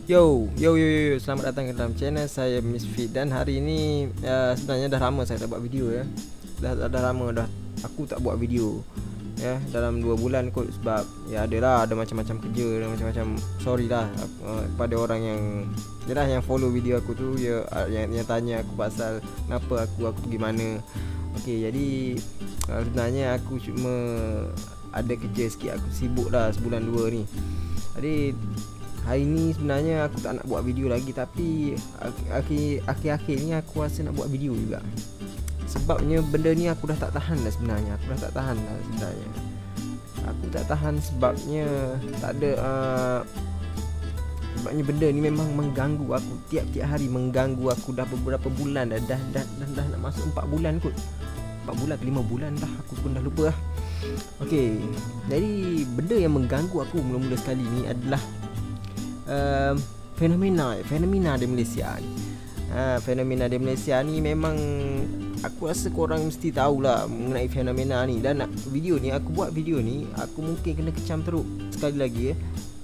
Yo, selamat datang ke dalam channel saya Misfit. Dan hari ini sebenarnya dah lama saya tak buat video ya. Dah lama dah aku tak buat video ya, dalam 2 bulan kot. Sebab ya ada macam-macam kerja dan macam-macam. Sorry lah pada orang yang follow video aku tu ya, yang tanya aku pasal kenapa aku pergi mana. Okey, jadi sebenarnya aku cuma ada kerja sikit, aku sibuk dah sebulan 2 ni. Jadi hari ni sebenarnya aku tak nak buat video lagi, tapi akhir-akhir ni aku rasa nak buat video juga. Sebabnya benda ni aku dah tak tahan dah sebenarnya. Aku tak tahan sebabnya tak ada sebabnya benda ni memang mengganggu aku. Tiap-tiap hari mengganggu aku dah beberapa bulan dah nak masuk 4 bulan kot. 4 bulan ke 5 bulan dah, aku pun dah lupa lah. Okey, jadi benda yang mengganggu aku mula-mula sekali ni adalah fenomena di Malaysia ni. Fenomena di Malaysia ni memang aku rasa korang mesti tahulah mengenai fenomena ni. Dan video ni, aku buat video ni, aku mungkin kena kecam teruk sekali lagi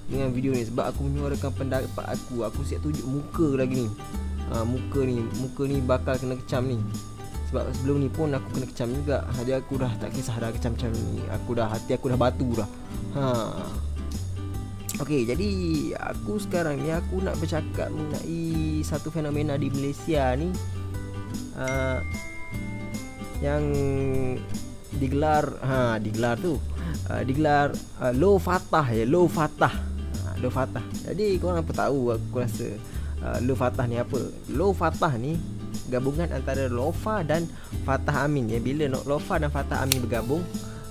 dengan video ni. Sebab aku menyuarakan pendapat aku siap tunjuk muka lagi ni. Muka ni bakal kena kecam ni. Sebab sebelum ni pun aku kena kecam juga. Jadi aku dah tak kisah dah kecam-kecam ni. Hati aku dah batu dah. Okey, jadi aku sekarang ni aku nak bercakap mengenai satu fenomena di Malaysia ni yang digelar low fatah ya, low fatah. Jadi korang apa tahu, aku rasa low fatah ni apa? Low fatah ni gabungan antara Lofa dan Fatah Amin ya. Bila Lofa dan Fatah Amin bergabung,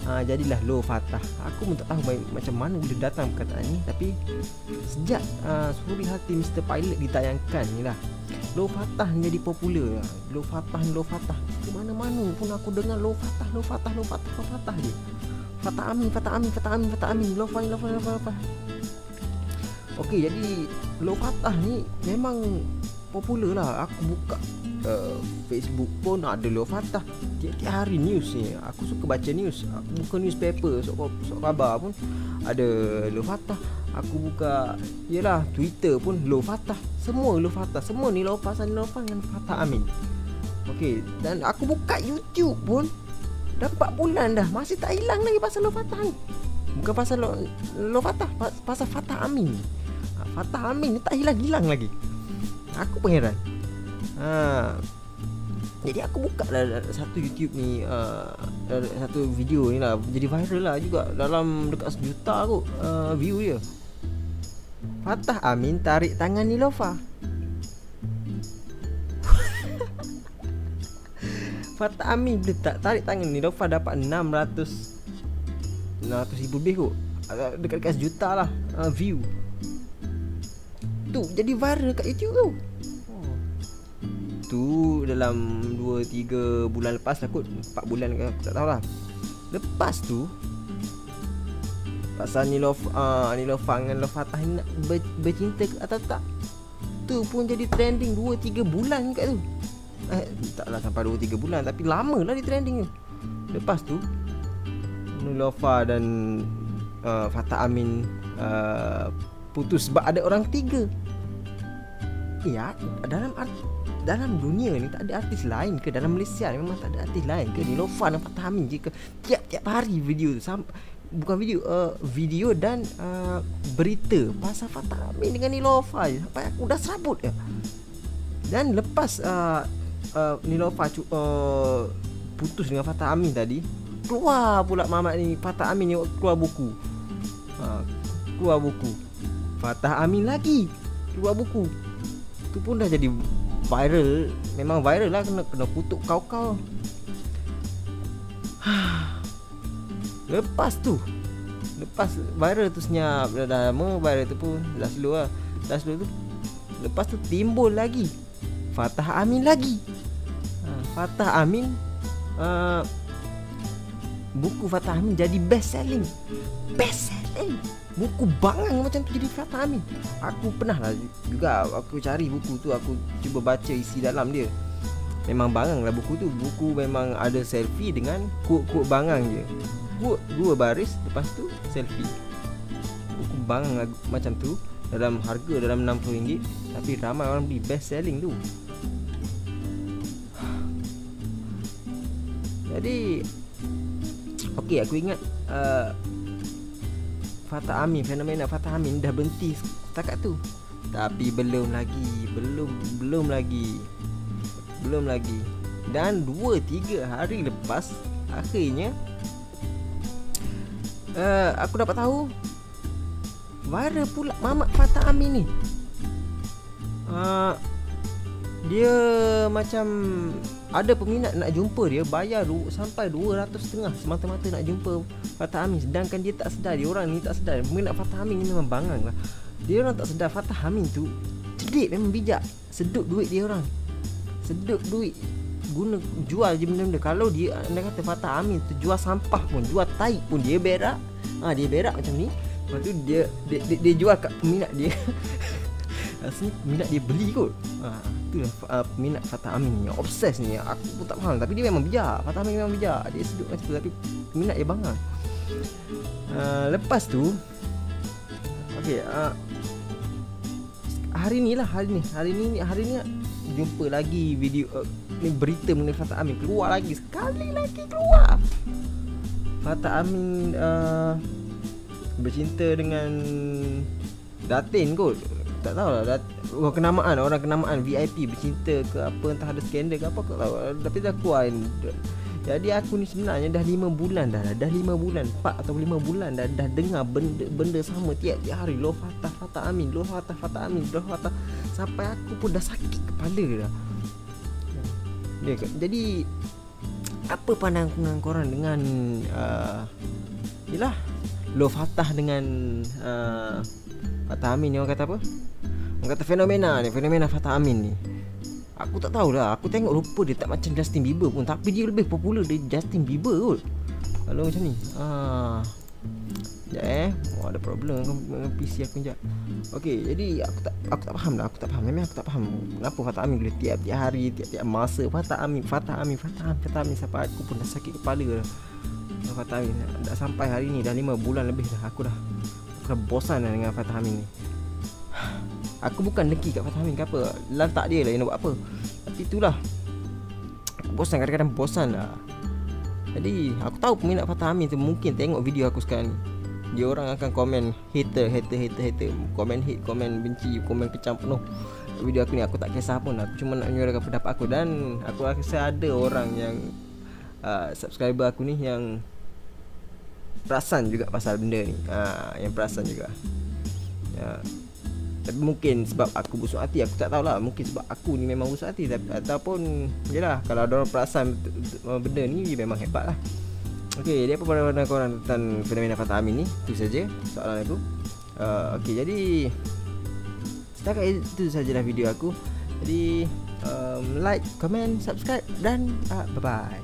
jadilah low fatah. Aku pun tak tahu macam mana bila datang perkataan ni, tapi sejak Suri Hati Mr. Pilot ditayangkan ni lah, low fatah jadi popular. Low fatah ke mana-mana pun aku dengar low fatah je. Fatah Amin, Lofa. Okey, jadi low fatah ni memang popular lah. Aku buka Facebook pun ada low fatah. Tiap-tiap hari news ni, aku suka baca news. Aku buka newspaper, sok khabar pun ada low fatah. Aku buka Twitter pun low fatah. Semua low fatah. Semua ni pasal Lofa dengan Fatah Amin. Okey, dan aku buka YouTube pun dah 4 bulan dah, masih tak hilang lagi pasal low fatah ni. Bukan pasal low fatah, pasal Fatah Amin. Fatah Amin ni tak hilang-hilang lagi. Aku pun heran. Jadi aku buka lah satu YouTube ni, satu video ni lah, jadi viral lah juga. Dalam dekat 1 juta kot view dia. Fatah Amin tarik tangan Nilofa. Fatah Amin dia tak tarik tangan Nilofa, dapat 600,000 lebih kot, dekat 1 juta lah view. Tu jadi viral kat YouTube tu. Tu dalam 2-3 bulan lepas lah kot, 4 bulan ke aku tak tahulah. Lepas tu pasal Nilofa dengan Lofatah ni nak bercinta ke atau tak, tu pun jadi trending 2-3 bulan kat tu. Taklah sampai 2-3 bulan, tapi lama lah di trending tu. Lepas tu Nilofa dan Fatah Amin putus sebab ada orang ketiga. Ya, dalam dunia ni tak ada artis lain ke? Dalam Malaysia ni memang tak ada artis lain ke? Nilofa dan Fatah Amin je ke? Tiap-tiap hari video bukan video dan berita pasal Fatah Amin dengan Nilofa je, sampai aku dah serabut ya. Dan lepas Nilofa putus dengan Fatah Amin tadi, keluar pula Mamat ni, Fatah Amin ni keluar buku. Fatah Amin lagi keluar buku. Tu pun dah jadi viral. Memang viral lah, kena kutuk kau. Lepas viral tu senyap, dah lama viral tu pun dah slow tu. Lepas tu timbul lagi Fatah Amin lagi. Fatah Amin buku Fatah Amin jadi best selling. Buku bangang macam tu jadi Fatah Amin. Aku pernah lah juga, aku cari buku tu, aku cuba baca isi dalam dia. Memang bangang lah buku tu. Buku memang ada selfie dengan quote-quote bangang je. Quote 2 baris, lepas tu selfie. Buku bangang macam tu. dalam harga dalam RM60, tapi ramai orang beli, best selling tu. Jadi okey, aku ingat Fatah Amin, fenomena Fatah Amin dah berhenti setakat tu. Tapi belum lagi. Dan 2-3 hari lepas, akhirnya aku dapat tahu viral pula mamat Fatah Amin ni. Dia macam ada peminat nak jumpa dia, bayar sampai 200.5 semata-mata nak jumpa Fatah Amin. Sedangkan dia tak sedar, dia orang ni tak sedar, peminat Fatah Amin ni memang bangang lah. Dia orang tak sedar Fatah Amin tu cerdik, memang bijak. Sedut duit dia orang, sedut duit, guna jual je benda-benda. Kalau dia, anda kata Fatah Amin tu jual sampah pun, jual tai pun, dia berak. Dia berak macam ni, lepas tu dia jual kat peminat dia. Rasanya peminat dia beli kot. Itulah peminat Fatah Amin ni, obses ni. Aku pun tak faham, tapi dia memang bijak. Fatah Amin memang bijak, dia sedut macam tu, tapi peminat dia bangang. Lepas tu okey, hari ni jumpa lagi video ni, berita mengenai Fatah Amin keluar lagi, sekali lagi keluar. Fatah Amin bercinta dengan Datin kot, tak tahulah, orang kenamaan VIP bercinta ke apa, entah ada skandal ke apa, tak tahu. Tapi dah keluar. Jadi aku ni sebenarnya dah 5 bulan dah 4 atau 5 bulan dah dengar benda sama tiap-tiap hari. Loh Fatah Amin, loh Fatah Amin, loh Fatah, sampai aku pun dah sakit kepala dah. Jadi apa pandangan korang dengan yelah, loh Fatah dengan Fatah Amin ni? Orang kata apa? Orang kata fenomena Fatah Amin ni. Aku tak tahulah. Aku tengok rupa dia tak macam Justin Bieber pun, tapi dia lebih popular dari Justin Bieber kot. Kalau macam ni. Sekejap ada problem dengan PC aku sekejap. Okey, jadi aku tak faham dah. Memang aku tak faham kenapa Fatah Amin boleh tiap-tiap hari, tiap-tiap masa Fatah Amin sampai aku pun dah sakit kepala dah. Fatah Amin dah sampai hari ni dah 5 bulan lebih dah. Aku dah bosan dah dengan Fatah Amin ni. Aku bukan dengki kat Fatah Amin ke apa, lantak dia lah yang nak buat apa. Tapi itulah, aku bosan, kadang-kadang bosan lah. Jadi aku tahu peminat Fatah Amin tu mungkin tengok video aku sekarang ni, dia orang akan komen hater, komen hate, komen benci, komen kecam penuh video aku ni. Aku tak kisah pun, aku cuma nak menyuarakan pendapat aku. Dan aku rasa ada orang yang subscriber aku ni yang perasan juga pasal benda ni, yang perasan juga. Tapi mungkin sebab aku busuk hati, aku tak tahulah. Mungkin sebab aku ni memang busuk hati, ataupun yelah, kalau ada orang perasan benda ni, dia memang hebat lah. Okey, dia apa pandangan korang tentang fenomena Fatah Amin ni? Itu saja soalan aku. Okey, jadi setakat itu sajalah video aku. Jadi like, comment, subscribe dan bye-bye.